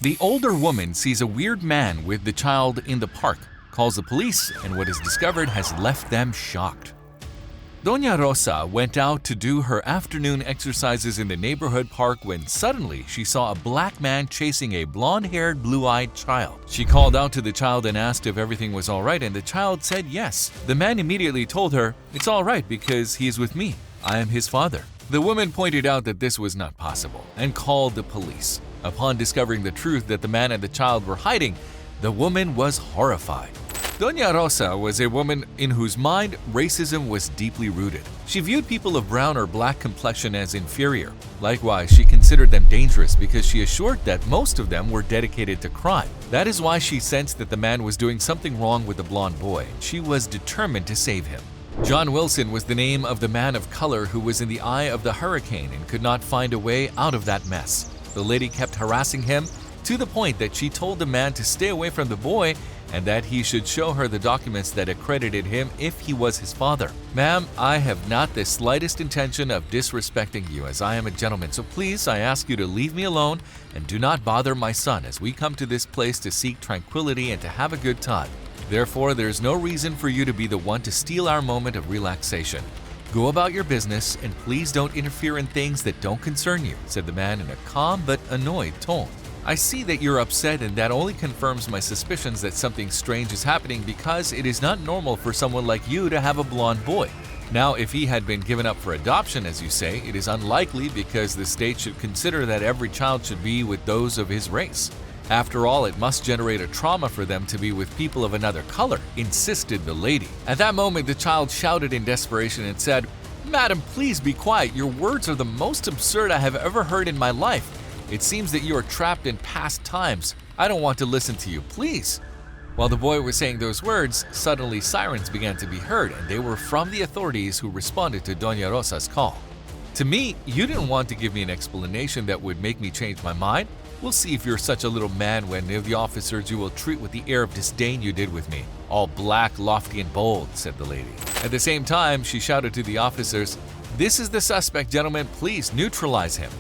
The older woman sees a weird man with the child in the park, calls the police, and what is discovered has left them shocked. Doña Rosa went out to do her afternoon exercises in the neighborhood park when suddenly she saw a black man chasing a blond-haired, blue-eyed child. She called out to the child and asked if everything was all right, and the child said yes. The man immediately told her, "It's all right because he is with me. I am his father." The woman pointed out that this was not possible and called the police. Upon discovering the truth that the man and the child were hiding, the woman was horrified. Doña Rosa was a woman in whose mind racism was deeply rooted. She viewed people of brown or black complexion as inferior. Likewise, she considered them dangerous because she assured that most of them were dedicated to crime. That is why she sensed that the man was doing something wrong with the blonde boy. She was determined to save him. John Wilson was the name of the man of color who was in the eye of the hurricane and could not find a way out of that mess. The lady kept harassing him to the point that she told the man to stay away from the boy and that he should show her the documents that accredited him if he was his father. "Ma'am, I have not the slightest intention of disrespecting you, as I am a gentleman, so please I ask you to leave me alone and do not bother my son, as we come to this place to seek tranquility and to have a good time. Therefore, there is no reason for you to be the one to steal our moment of relaxation. Go about your business and please don't interfere in things that don't concern you," said the man in a calm but annoyed tone. "I see that you're upset, and that only confirms my suspicions that something strange is happening because it is not normal for someone like you to have a blonde boy. Now, if he had been given up for adoption, as you say, it is unlikely because the state should consider that every child should be with those of his race. After all, it must generate a trauma for them to be with people of another color," insisted the lady. At that moment, the child shouted in desperation and said, "Madam, please be quiet. Your words are the most absurd I have ever heard in my life. It seems that you are trapped in past times. I don't want to listen to you, please." While the boy was saying those words, suddenly sirens began to be heard, and they were from the authorities who responded to Doña Rosa's call. "To me, you didn't want to give me an explanation that would make me change my mind. We'll see if you're such a little man when the officers you will treat with the air of disdain you did with me. All black, lofty, and bold," said the lady. At the same time, she shouted to the officers, "This is the suspect, gentlemen. Please neutralize him."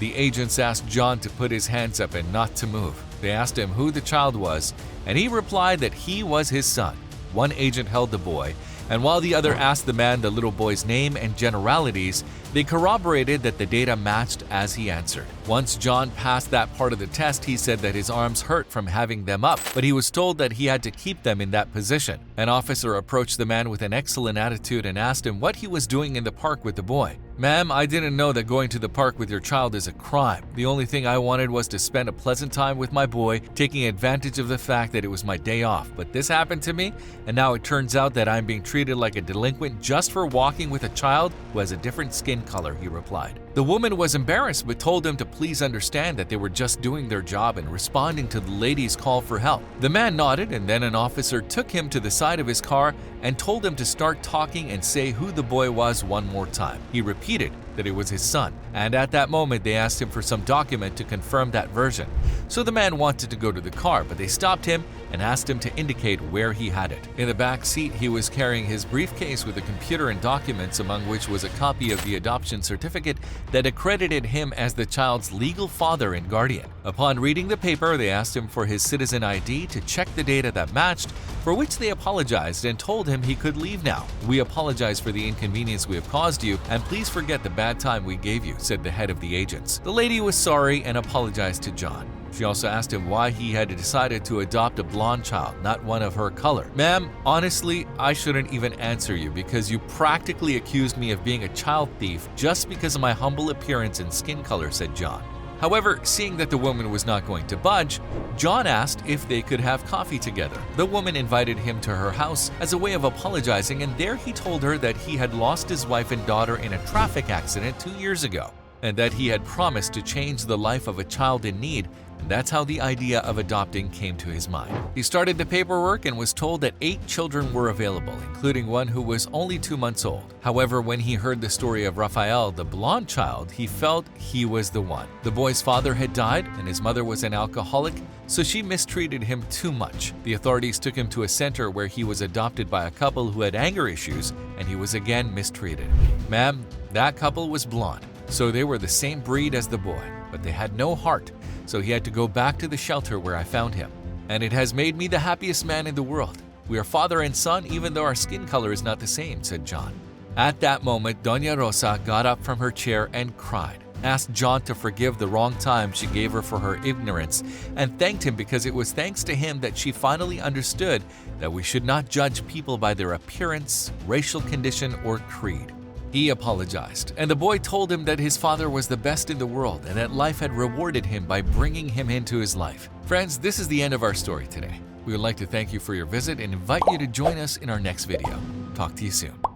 The agents asked John to put his hands up and not to move. They asked him who the child was, and he replied that he was his son. One agent held the boy, and while the other asked the man the little boy's name and generalities, they corroborated that the data matched as he answered. Once John passed that part of the test, he said that his arms hurt from having them up, but he was told that he had to keep them in that position. An officer approached the man with an excellent attitude and asked him what he was doing in the park with the boy. "Ma'am, I didn't know that going to the park with your child is a crime. The only thing I wanted was to spend a pleasant time with my boy, taking advantage of the fact that it was my day off. But this happened to me, and now it turns out that I'm being treated like a delinquent just for walking with a child who has a different skin color," he replied. The woman was embarrassed but told him to please understand that they were just doing their job and responding to the lady's call for help. The man nodded, and then an officer took him to the side of his car and told him to start talking and say who the boy was one more time. He repeated that it was his son, and at that moment they asked him for some document to confirm that version. So the man wanted to go to the car, but they stopped him and asked him to indicate where he had it. In the back seat, he was carrying his briefcase with a computer and documents, among which was a copy of the adoption certificate that accredited him as the child's legal father and guardian. Upon reading the paper, they asked him for his citizen ID to check the data that matched, for which they apologized and told him he could leave now. "We apologize for the inconvenience we have caused you, and please forget the bad time we gave you," said the head of the agents. The lady was sorry and apologized to John. She also asked him why he had decided to adopt a blonde child, not one of her color. "Ma'am, honestly, I shouldn't even answer you because you practically accused me of being a child thief just because of my humble appearance and skin color," said John. However, seeing that the woman was not going to budge, John asked if they could have coffee together. The woman invited him to her house as a way of apologizing, and there he told her that he had lost his wife and daughter in a traffic accident 2 years ago, and that he had promised to change the life of a child in need, and that's how the idea of adopting came to his mind. He started the paperwork and was told that 8 children were available, including one who was only 2 months old. However, when he heard the story of Rafael, the blonde child, he felt he was the one. The boy's father had died, and his mother was an alcoholic, so she mistreated him too much. The authorities took him to a center where he was adopted by a couple who had anger issues, and he was again mistreated. "Ma'am, that couple was blonde. So they were the same breed as the boy, but they had no heart, so he had to go back to the shelter where I found him. And it has made me the happiest man in the world. We are father and son even though our skin color is not the same, said John. At that moment, Doña Rosa got up from her chair and cried, asked John to forgive the wrong time she gave her for her ignorance, and thanked him because it was thanks to him that she finally understood that we should not judge people by their appearance, racial condition, or creed. He apologized, and the boy told him that his father was the best in the world and that life had rewarded him by bringing him into his life. Friends, this is the end of our story today. We would like to thank you for your visit and invite you to join us in our next video. Talk to you soon.